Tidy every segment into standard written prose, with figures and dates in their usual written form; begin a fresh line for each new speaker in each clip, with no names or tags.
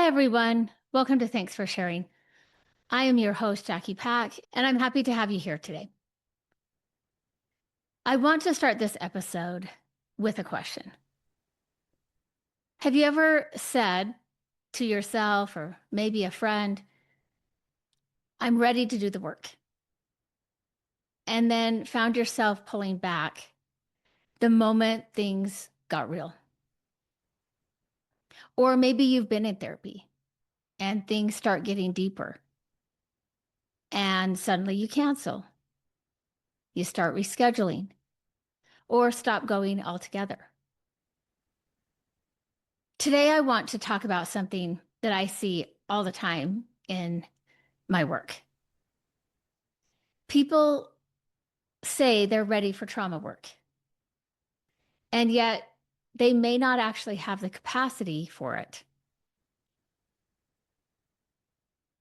everyone. Welcome to Thanks for Sharing. I am your host, Jackie Pack, and I'm happy to have you here today. I want to start this episode with a question. Have you ever said to yourself or maybe a friend, I'm ready to do the work, and then found yourself pulling back the moment things got real? Or maybe you've been in therapy and things start getting deeper and suddenly you cancel, you start rescheduling, or stop going altogether. Today, I want to talk about something that I see all the time in my work. People say they're ready for trauma work, and yet they may not actually have the capacity for it.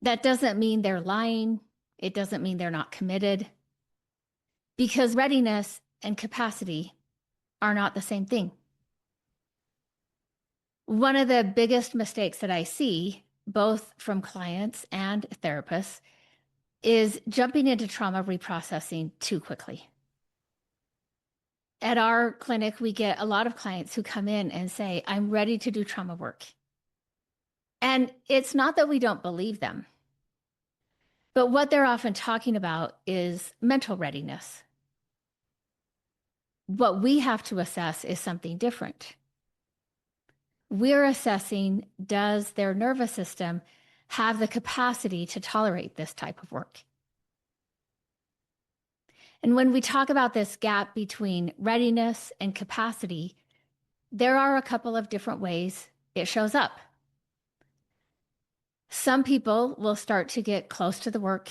That doesn't mean they're lying. It doesn't mean they're not committed, because readiness and capacity are not the same thing. One of the biggest mistakes that I see, both from clients and therapists, is jumping into trauma reprocessing too quickly. At our clinic, we get a lot of clients who come in and say, I'm ready to do trauma work. And it's not that we don't believe them, but what they're often talking about is mental readiness. What we have to assess is something different. We're assessing, does their nervous system have the capacity to tolerate this type of work? And when we talk about this gap between readiness and capacity, there are a couple of different ways it shows up. Some people will start to get close to the work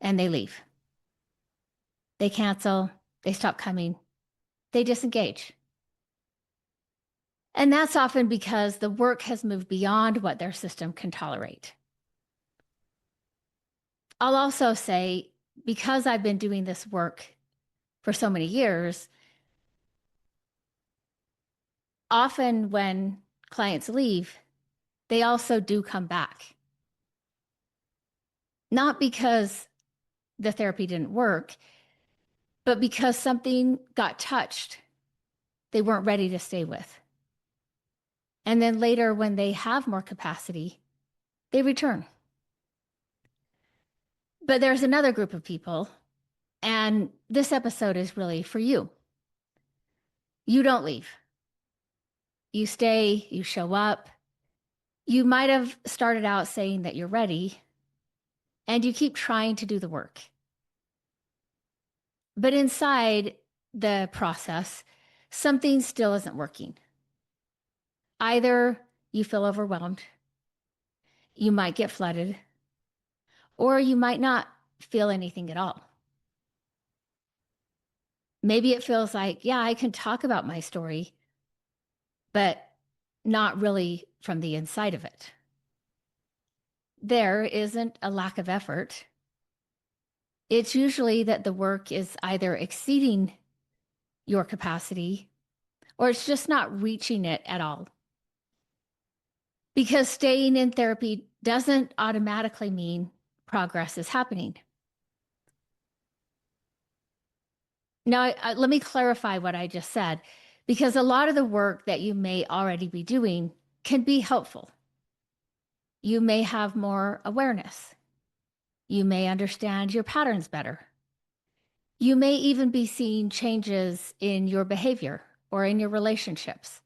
and they leave. They cancel, they stop coming, they disengage. And that's often because the work has moved beyond what their system can tolerate. I'll also say, because I've been doing this work for so many years, often when clients leave, they also do come back. Not because the therapy didn't work, but because something got touched they weren't ready to stay with. And then later, when they have more capacity, they return. But there's another group of people, and this episode is really for you. You don't leave. You stay, you show up. You might have started out saying that you're ready, and you keep trying to do the work. But inside the process, something still isn't working. Either you feel overwhelmed, you might get flooded, or you might not feel anything at all. Maybe it feels like, yeah, I can talk about my story, but not really from the inside of it. There isn't a lack of effort. It's usually that the work is either exceeding your capacity or it's just not reaching it at all. Because staying in therapy doesn't automatically mean progress is happening. Now, let me clarify what I just said, because a lot of the work that you may already be doing can be helpful. You may have more awareness. You may understand your patterns better. You may even be seeing changes in your behavior or in your relationships.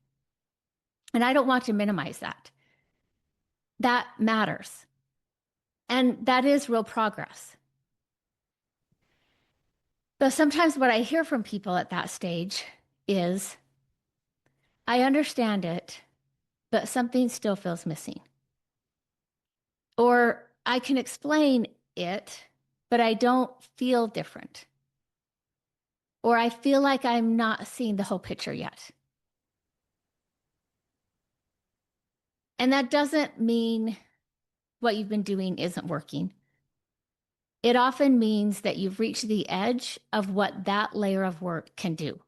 And I don't want to minimize that. That matters. And that is real progress. But sometimes what I hear from people at that stage is, I understand it, but something still feels missing. Or I can explain it, but I don't feel different. Or I feel like I'm not seeing the whole picture yet. And that doesn't mean what you've been doing isn't working. It often means that you've reached the edge of what that layer of work can do.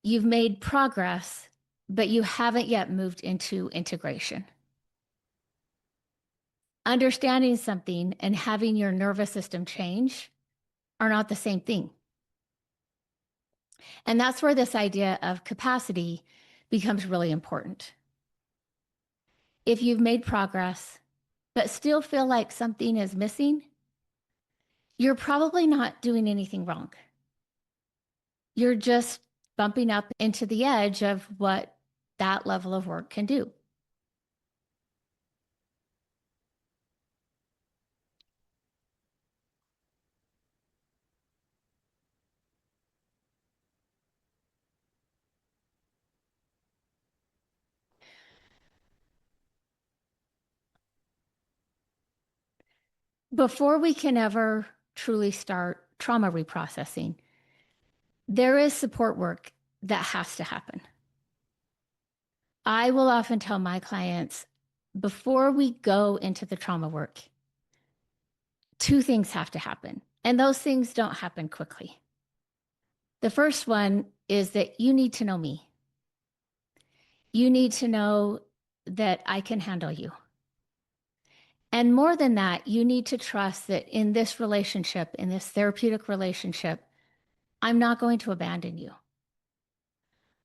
You've made progress, but you haven't yet moved into integration. Understanding something and having your nervous system change are not the same thing. And that's where this idea of capacity becomes really important. If you've made progress, but still feel like something is missing, you're probably not doing anything wrong. You're just bumping up into the edge of what that level of work can do. Before we can ever truly start trauma reprocessing, there is support work that has to happen. I will often tell my clients before we go into the trauma work, two things have to happen, and those things don't happen quickly. The first one is that you need to know me. You need to know that I can handle you. And more than that, you need to trust that in this relationship, in this therapeutic relationship, I'm not going to abandon you.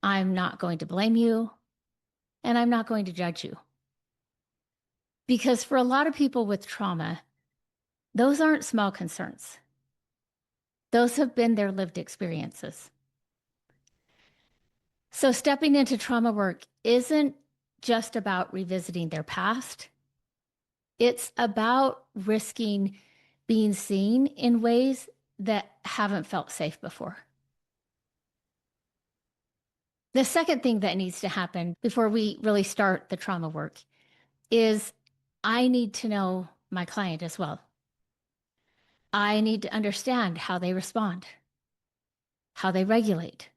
I'm not going to blame you, and I'm not going to judge you. Because for a lot of people with trauma, those aren't small concerns. Those have been their lived experiences. So stepping into trauma work isn't just about revisiting their past. It's about risking being seen in ways that haven't felt safe before. The second thing that needs to happen before we really start the trauma work is I need to know my client as well. I need to understand how they respond, how they regulate,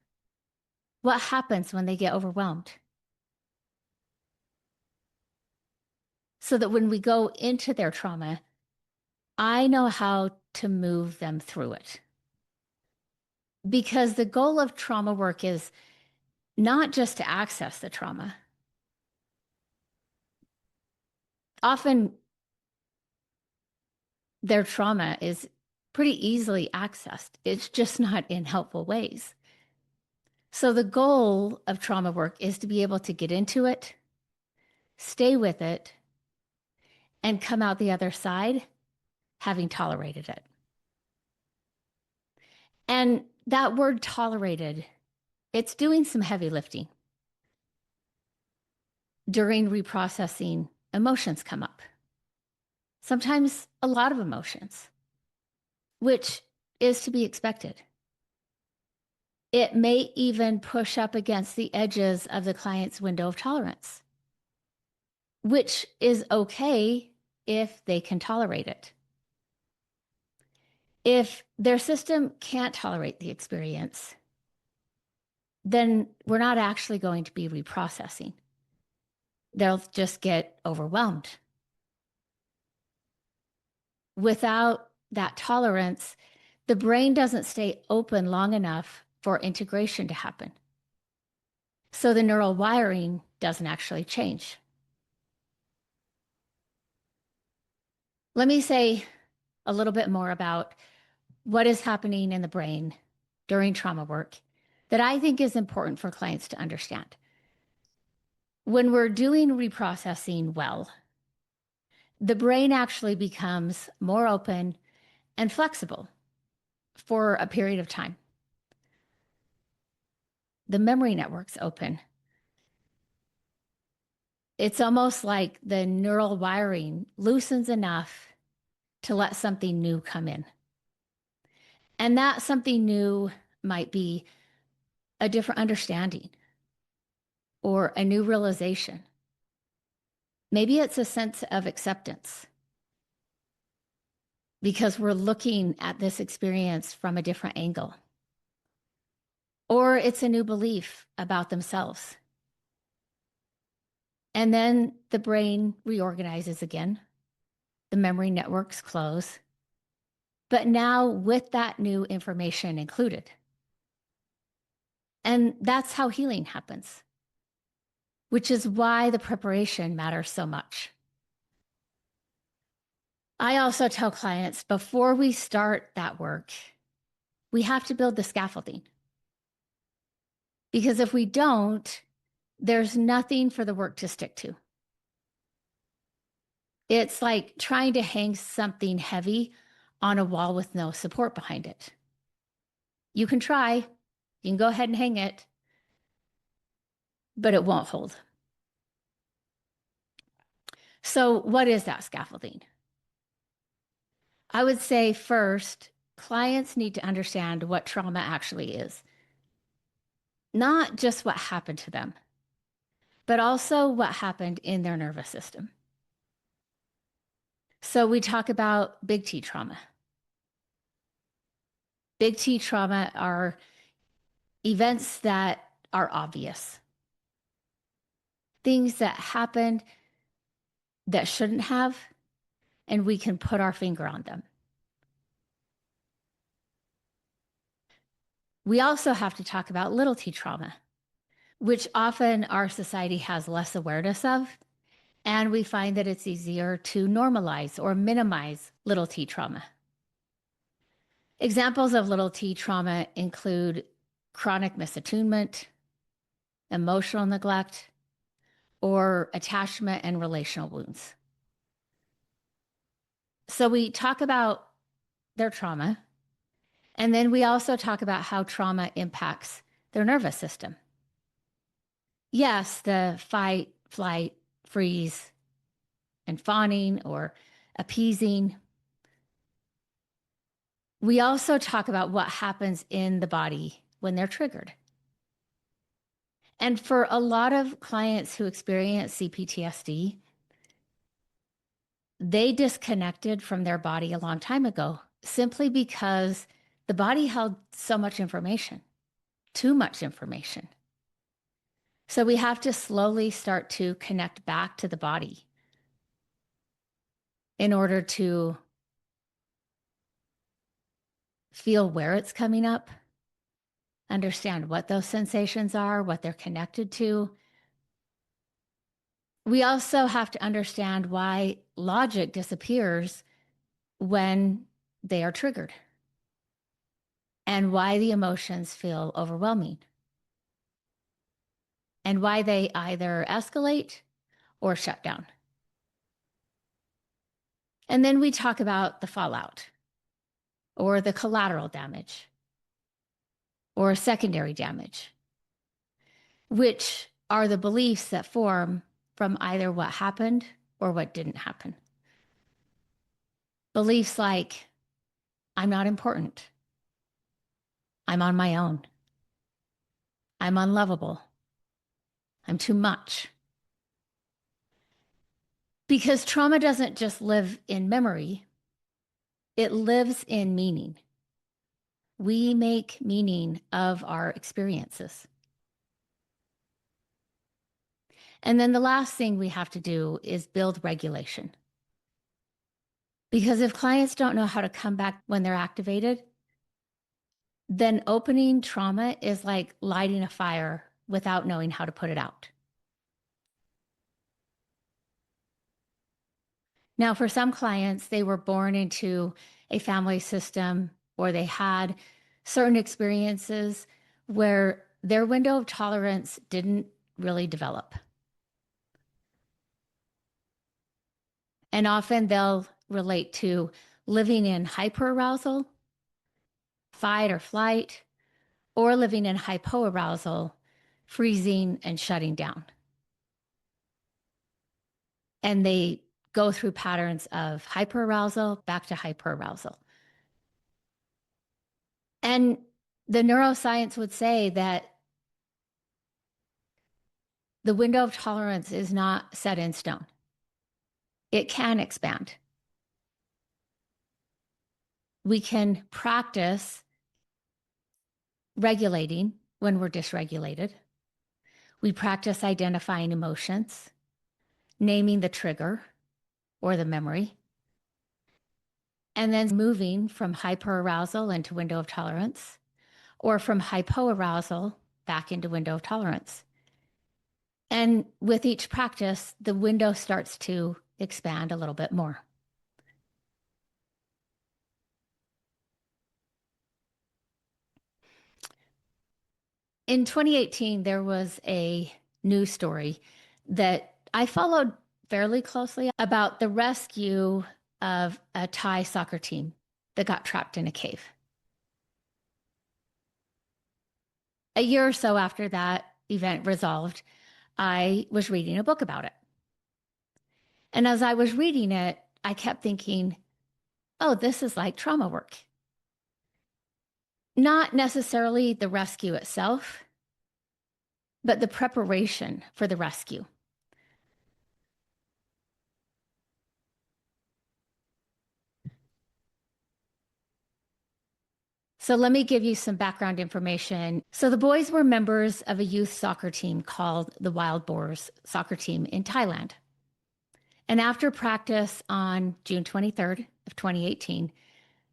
what happens when they get overwhelmed. So that when we go into their trauma, I know how to move them through it. Because the goal of trauma work is not just to access the trauma. Often their trauma is pretty easily accessed. It's just not in helpful ways. So the goal of trauma work is to be able to get into it, stay with it, and come out the other side having tolerated it. And that word tolerated, it's doing some heavy lifting. During reprocessing, emotions come up. Sometimes a lot of emotions, which is to be expected. It may even push up against the edges of the client's window of tolerance, which is okay if they can tolerate it. If their system can't tolerate the experience, then we're not actually going to be reprocessing. They'll just get overwhelmed. Without that tolerance, the brain doesn't stay open long enough for integration to happen. So the neural wiring doesn't actually change. Let me say a little bit more about what is happening in the brain during trauma work that I think is important for clients to understand. When we're doing reprocessing well, the brain actually becomes more open and flexible for a period of time. The memory network's open. It's almost like the neural wiring loosens enough to let something new come in. And that something new might be a different understanding or a new realization. Maybe it's a sense of acceptance because we're looking at this experience from a different angle. Or it's a new belief about themselves. And then the brain reorganizes again. The memory networks close. But now with that new information included. And that's how healing happens, which is why the preparation matters so much. I also tell clients before we start that work, we have to build the scaffolding. Because if we don't, there's nothing for the work to stick to. It's like trying to hang something heavy on a wall with no support behind it. You can try, you can go ahead and hang it, but it won't hold. So, what is that scaffolding? I would say first, clients need to understand what trauma actually is, not just what happened to them, but also what happened in their nervous system. So, we talk about big T trauma. Big T trauma are events that are obvious, things that happened that shouldn't have, and we can put our finger on them. We also have to talk about little T trauma, which often our society has less awareness of. And we find that it's easier to normalize or minimize little T trauma. Examples of little T trauma include chronic misattunement, emotional neglect, or attachment and relational wounds. So we talk about their trauma, and then we also talk about how trauma impacts their nervous system. Yes, the fight, flight, freeze, and fawning or appeasing. We also talk about what happens in the body when they're triggered. And for a lot of clients who experience CPTSD, they disconnected from their body a long time ago simply because the body held so much information, too much information. So we have to slowly start to connect back to the body in order to feel where it's coming up, understand what those sensations are, what they're connected to. We also have to understand why logic disappears when they are triggered and why the emotions feel overwhelming and why they either escalate or shut down. And then we talk about the fallout or the collateral damage or secondary damage, which are the beliefs that form from either what happened or what didn't happen. Beliefs like, I'm not important. I'm on my own. I'm unlovable. I'm too much. Because trauma doesn't just live in memory, it lives in meaning. We make meaning of our experiences. And then the last thing we have to do is build regulation. Because if clients don't know how to come back when they're activated, then opening trauma is like lighting a fire without knowing how to put it out. Now, for some clients, they were born into a family system or they had certain experiences where their window of tolerance didn't really develop. And often they'll relate to living in hyperarousal, fight or flight, or living in hypoarousal, freezing and shutting down. And they go through patterns of hyperarousal back to hyperarousal. And the neuroscience would say that the window of tolerance is not set in stone. It can expand. We can practice regulating when we're dysregulated. We practice identifying emotions, naming the trigger or the memory, and then moving from hyperarousal into window of tolerance or from hypoarousal back into window of tolerance. And with each practice, the window starts to expand a little bit more. In 2018, there was a news story that I followed fairly closely about the rescue of a Thai soccer team that got trapped in a cave. A year or so after that event resolved, I was reading a book about it. And as I was reading it, I kept thinking, oh, this is like trauma work. Not necessarily the rescue itself, but the preparation for the rescue. So let me give you some background information. So the boys were members of a youth soccer team called the Wild Boars soccer team in Thailand. And after practice on June 23rd of 2018,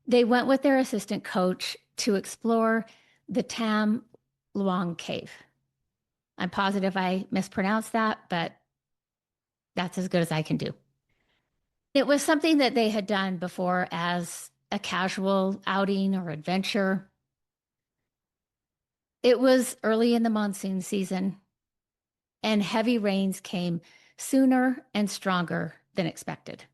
they went with their assistant coach to explore the Tam Luang Cave. I'm positive I mispronounced that, but that's as good as I can do. It was something that they had done before as a casual outing or adventure. It was early in the monsoon season, and heavy rains came sooner and stronger than expected.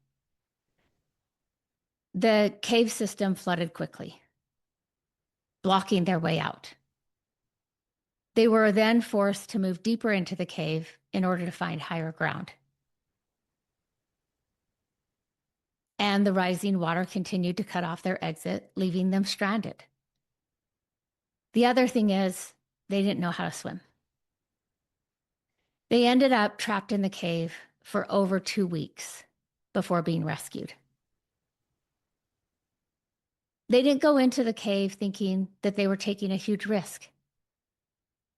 The cave system flooded quickly, blocking their way out. They were then forced to move deeper into the cave in order to find higher ground. And the rising water continued to cut off their exit, leaving them stranded. The other thing is, they didn't know how to swim. They ended up trapped in the cave for over 2 weeks before being rescued. They didn't go into the cave thinking that they were taking a huge risk.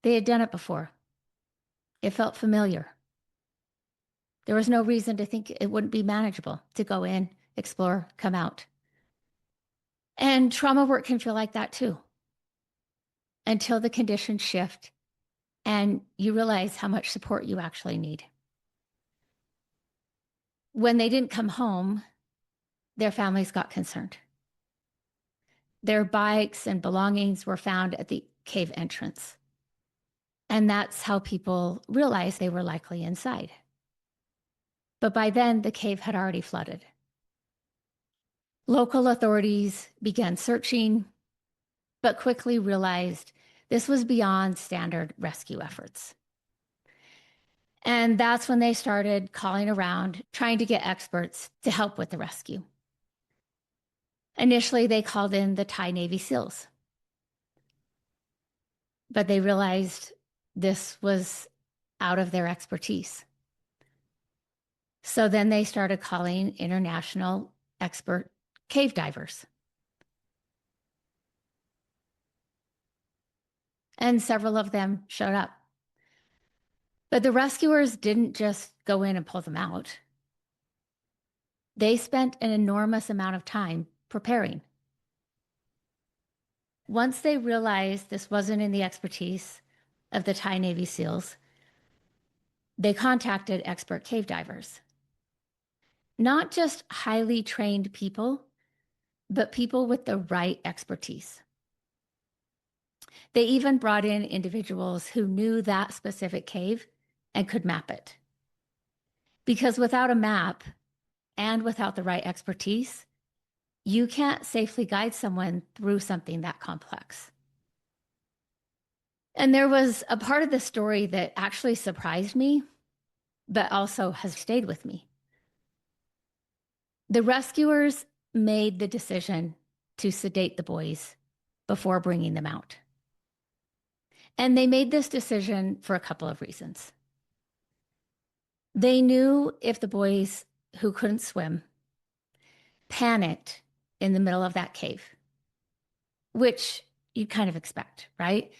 They had done it before. It felt familiar. There was no reason to think it wouldn't be manageable to go in, explore, come out. And trauma work can feel like that too, until the conditions shift and you realize how much support you actually need. When they didn't come home, their families got concerned. Their bikes and belongings were found at the cave entrance. And that's how people realized they were likely inside. But by then, the cave had already flooded. Local authorities began searching, but quickly realized this was beyond standard rescue efforts. And that's when they started calling around, trying to get experts to help with the rescue. Initially, they called in the Thai Navy SEALs, but they realized this was out of their expertise. So then they started calling international expert cave divers. And several of them showed up. But the rescuers didn't just go in and pull them out. They spent an enormous amount of time preparing. Once they realized this wasn't in the expertise of the Thai Navy SEALs, they contacted expert cave divers. Not just highly trained people, but people with the right expertise. They even brought in individuals who knew that specific cave and could map it. Because without a map and without the right expertise, you can't safely guide someone through something that complex. And there was a part of the story that actually surprised me, but also has stayed with me. The rescuers made the decision to sedate the boys before bringing them out. And they made this decision for a couple of reasons. They knew if the boys who couldn't swim panicked in the middle of that cave, which you kind of expect, right?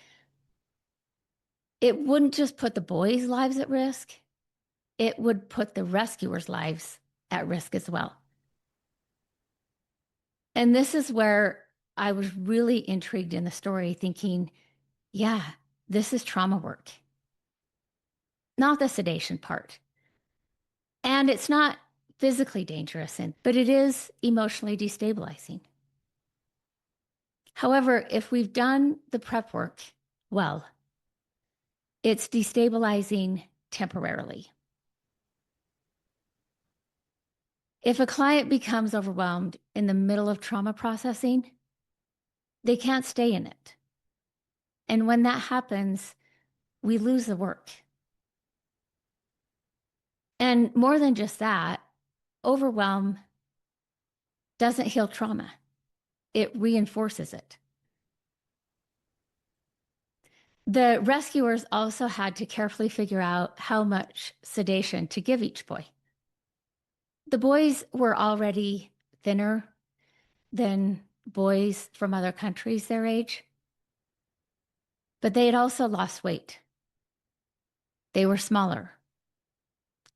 It wouldn't just put the boys' lives at risk, it would put the rescuers' lives at risk as well. And this is where I was really intrigued in the story, thinking, yeah, this is trauma work, not the sedation part. And it's not physically dangerous, but it is emotionally destabilizing. However, if we've done the prep work well, It's destabilizing temporarily. If a client becomes overwhelmed in the middle of trauma processing, they can't stay in it. And when that happens, we lose the work. And more than just that, overwhelm doesn't heal trauma, it reinforces it. The rescuers also had to carefully figure out how much sedation to give each boy. The boys were already thinner than boys from other countries their age, but they had also lost weight. They were smaller,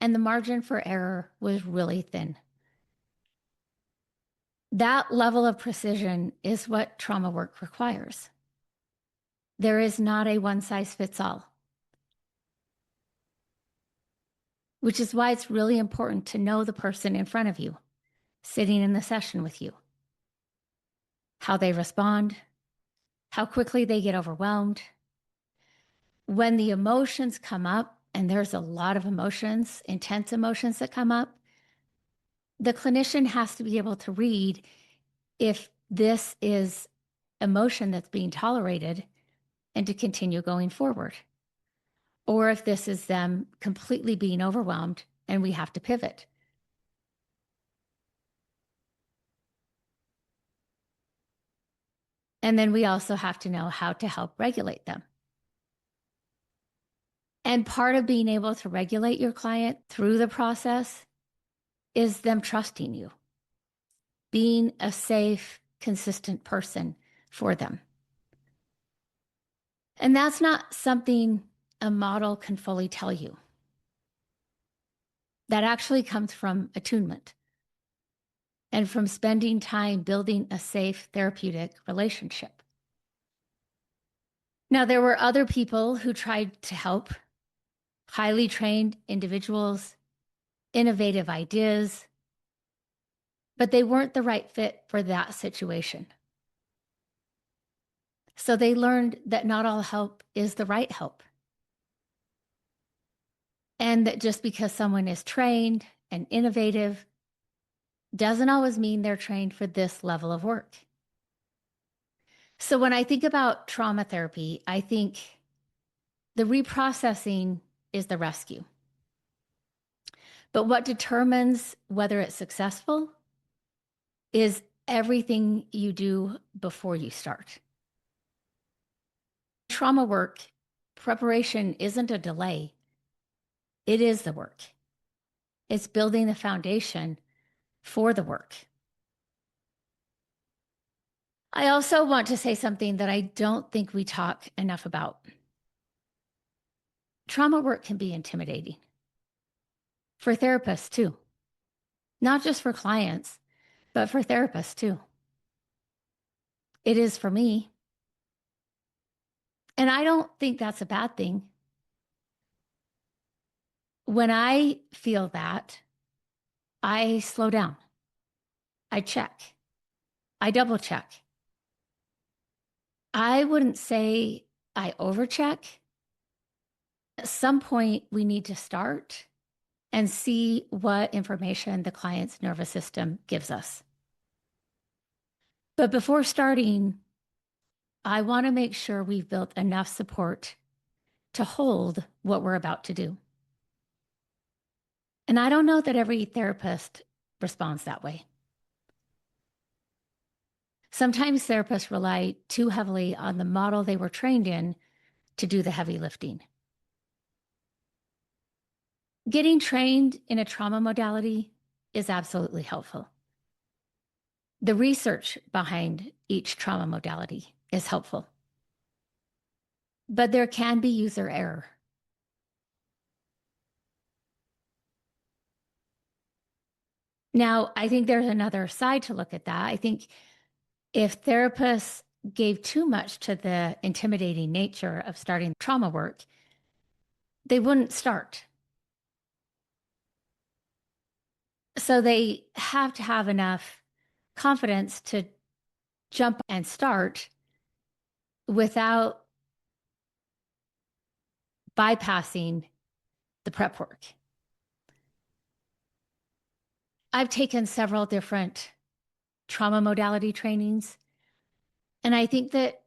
and the margin for error was really thin. That level of precision is what trauma work requires. There is not a one size fits all, which is why it's really important to know the person in front of you, sitting in the session with you, how they respond, how quickly they get overwhelmed. When the emotions come up, and there's a lot of emotions, intense emotions that come up, the clinician has to be able to read if this is emotion that's being tolerated and to continue going forward, or if this is them completely being overwhelmed and we have to pivot. And then we also have to know how to help regulate them. And part of being able to regulate your client through the process is them trusting you, being a safe, consistent person for them. And that's not something a model can fully tell you. That actually comes from attunement and from spending time building a safe therapeutic relationship. Now, there were other people who tried to help, highly trained individuals, innovative ideas, but they weren't the right fit for that situation. So they learned that not all help is the right help. And that just because someone is trained and innovative doesn't always mean they're trained for this level of work. So when I think about trauma therapy, I think the reprocessing is the rescue. But what determines whether it's successful is everything you do before you start. Trauma work, preparation isn't a delay, it is the work. It's building the foundation for the work. I also want to say something that I don't think we talk enough about. Trauma work can be intimidating for therapists too, not just for clients, but for therapists too. It is for me. And I don't think that's a bad thing. When I feel that, I slow down. I check. I double check. I wouldn't say I overcheck. At some point, we need to start and see what information the client's nervous system gives us. But before starting, I want to make sure we've built enough support to hold what we're about to do. And I don't know that every therapist responds that way. Sometimes therapists rely too heavily on the model they were trained in to do the heavy lifting. Getting trained in a trauma modality is absolutely helpful. The research behind each trauma modality is helpful. But there can be user error. Now, I think there's another side to look at that. I think if therapists gave too much to the intimidating nature of starting trauma work, they wouldn't start. So they have to have enough confidence to jump and start without bypassing the prep work. I've taken several different trauma modality trainings, and I think that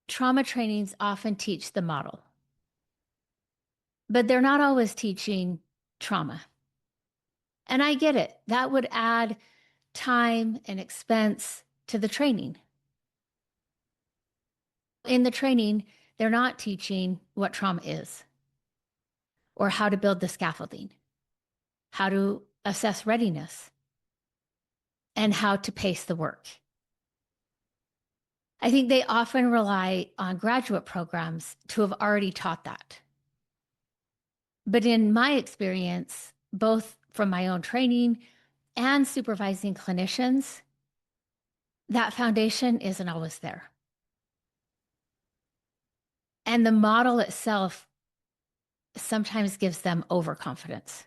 trauma trainings often teach the model, but they're not always teaching trauma. And I get it. That would add time and expense to the training. In the training, they're not teaching what trauma is or how to build the scaffolding, how to assess readiness, and how to pace the work. I think they often rely on graduate programs to have already taught that. But in my experience, both from my own training and supervising clinicians, that foundation isn't always there. And the model itself sometimes gives them overconfidence.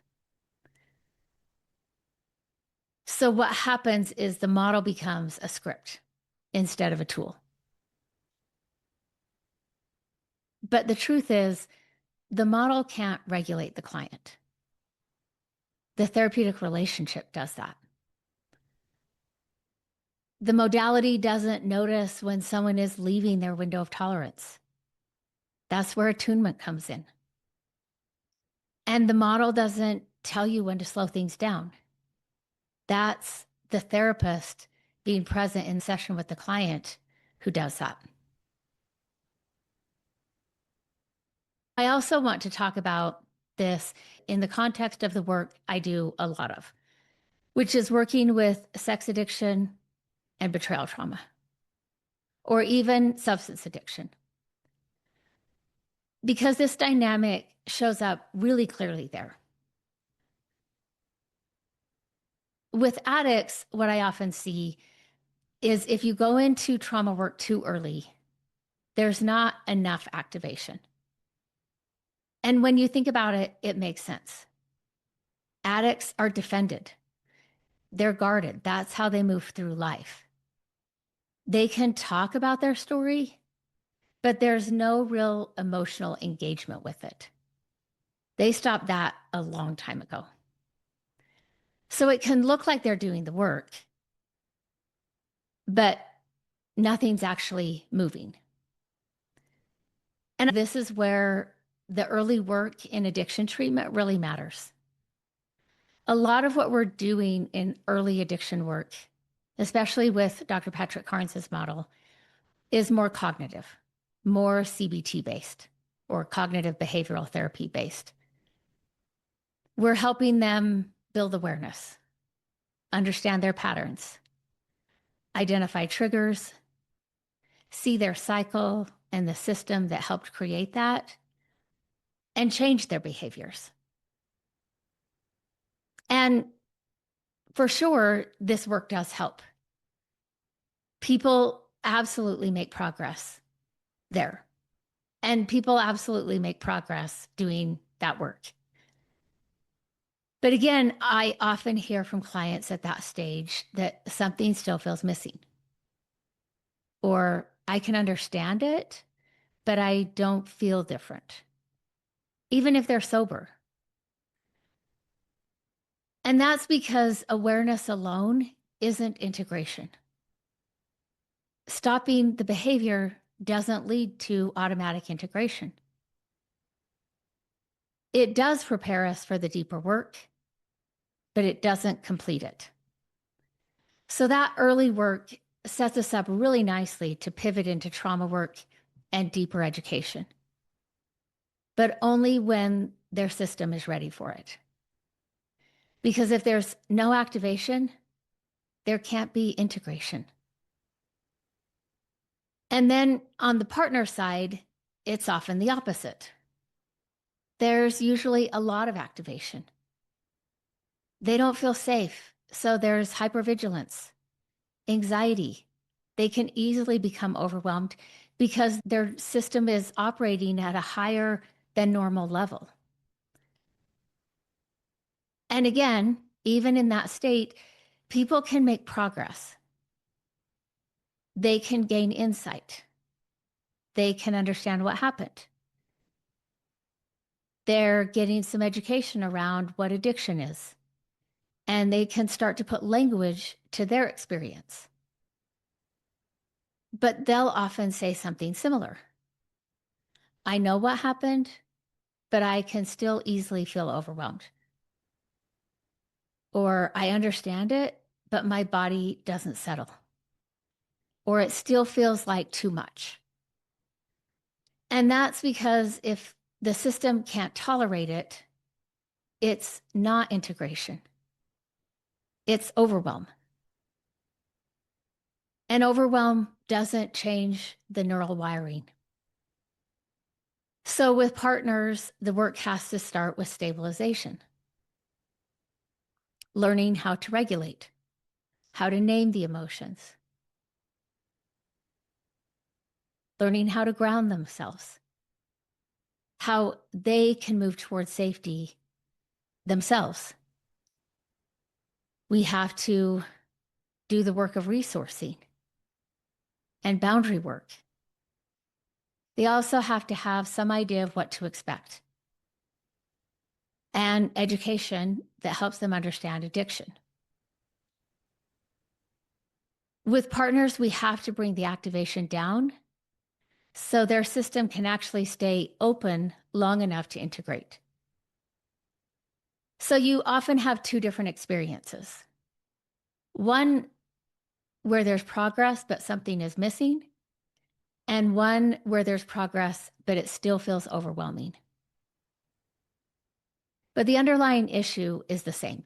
So what happens is the model becomes a script instead of a tool. But the truth is, the model can't regulate the client. The therapeutic relationship does that. The modality doesn't notice when someone is leaving their window of tolerance. That's where attunement comes in. And the model doesn't tell you when to slow things down. That's the therapist being present in session with the client who does that. I also want to talk about this in the context of the work I do a lot of, which is working with sex addiction and betrayal trauma, or even substance addiction. Because this dynamic shows up really clearly there. With addicts, what I often see is if you go into trauma work too early, there's not enough activation. And when you think about it, it makes sense. Addicts are defended. They're guarded. That's how they move through life. They can talk about their story, but there's no real emotional engagement with it. They stopped that a long time ago. So it can look like they're doing the work, but nothing's actually moving. And this is where the early work in addiction treatment really matters. A lot of what we're doing in early addiction work, especially with Dr. Patrick Carnes' model, is more cognitive, more CBT based or cognitive behavioral therapy based. We're helping them build awareness, understand their patterns, identify triggers, see their cycle and the system that helped create that, and change their behaviors. And for sure, this work does help. People absolutely make progress there. And people absolutely make progress doing that work. But again, I often hear from clients at that stage that something still feels missing. Or I can understand it, but I don't feel different, even if they're sober. And that's because awareness alone isn't integration. Stopping the behavior doesn't lead to automatic integration. It does prepare us for the deeper work, but it doesn't complete it. So that early work sets us up really nicely to pivot into trauma work and deeper education, but only when their system is ready for it. Because if there's no activation, there can't be integration. And then on the partner side, it's often the opposite. There's usually a lot of activation. They don't feel safe, so there's hypervigilance, anxiety. They can easily become overwhelmed because their system is operating at a higher than normal level. And again, even in that state, people can make progress. They can gain insight. They can understand what happened. They're getting some education around what addiction is, and they can start to put language to their experience. But they'll often say something similar. I know what happened, but I can still easily feel overwhelmed. Or I understand it, but my body doesn't settle. Or it still feels like too much. And that's because if the system can't tolerate it, it's not integration, it's overwhelm. And overwhelm doesn't change the neural wiring. So, with partners, the work has to start with stabilization, learning how to regulate, how to name the emotions, learning how to ground themselves, how they can move towards safety themselves. We have to do the work of resourcing and boundary work. They also have to have some idea of what to expect and education that helps them understand addiction. With partners, we have to bring the activation down so their system can actually stay open long enough to integrate. So you often have two different experiences. One where there's progress, but something is missing, and one where there's progress, but it still feels overwhelming. But the underlying issue is the same.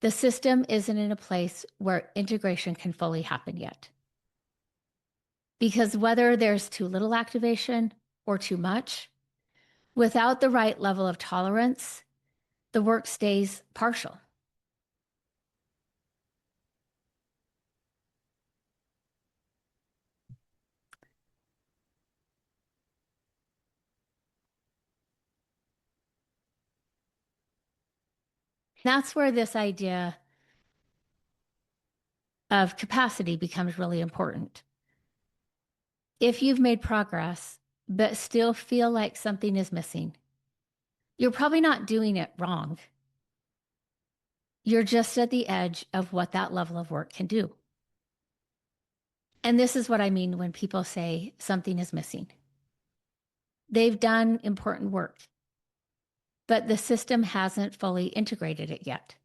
The system isn't in a place where integration can fully happen yet. Because whether there's too little activation or too much, without the right level of tolerance, the work stays partial. That's where this idea of capacity becomes really important. If you've made progress, but still feel like something is missing, you're probably not doing it wrong. You're just at the edge of what that level of work can do. And this is what I mean when people say something is missing. They've done important work, but the system hasn't fully integrated it yet.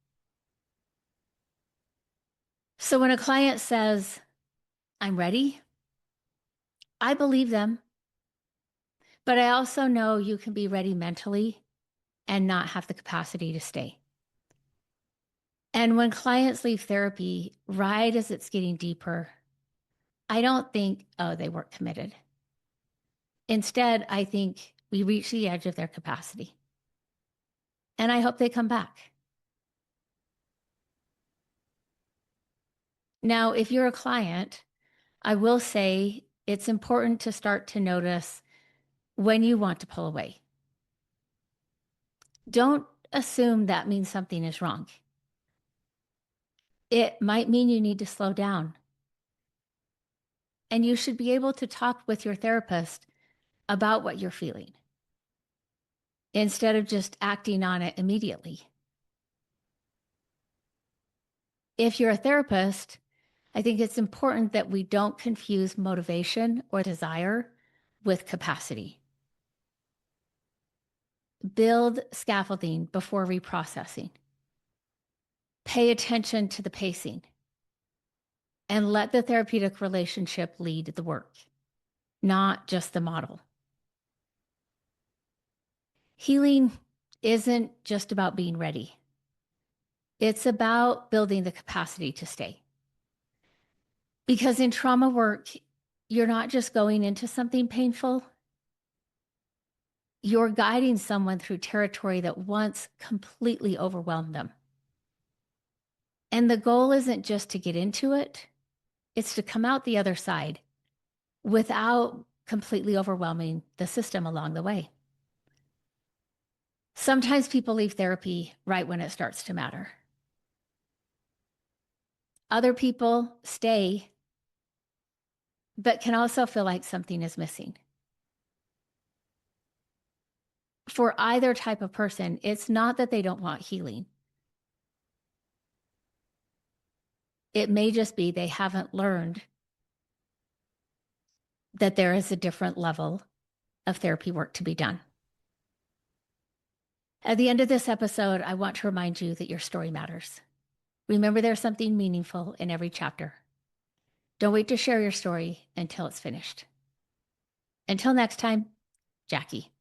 So when a client says, I'm ready, I believe them, but I also know you can be ready mentally and not have the capacity to stay. And when clients leave therapy right as it's getting deeper, I don't think, oh, they weren't committed. Instead, I think we reach the edge of their capacity. And I hope they come back. Now, if you're a client, I will say it's important to start to notice when you want to pull away. Don't assume that means something is wrong. It might mean you need to slow down. And you should be able to talk with your therapist about what you're feeling instead of just acting on it immediately. If you're a therapist, I think it's important that we don't confuse motivation or desire with capacity. Build scaffolding before reprocessing. Pay attention to the pacing and let the therapeutic relationship lead the work, not just the model. Healing isn't just about being ready. It's about building the capacity to stay. Because in trauma work, you're not just going into something painful, you're guiding someone through territory that once completely overwhelmed them. And the goal isn't just to get into it, it's to come out the other side without completely overwhelming the system along the way. Sometimes people leave therapy right when it starts to matter. Other people stay, but can also feel like something is missing. for either type of person, it's not that they don't want healing. It may just be they haven't learned that there is a different level of therapy work to be done. At the end of this episode, I want to remind you that your story matters. Remember, there's something meaningful in every chapter. Don't wait to share your story until it's finished. Until next time, Jackie.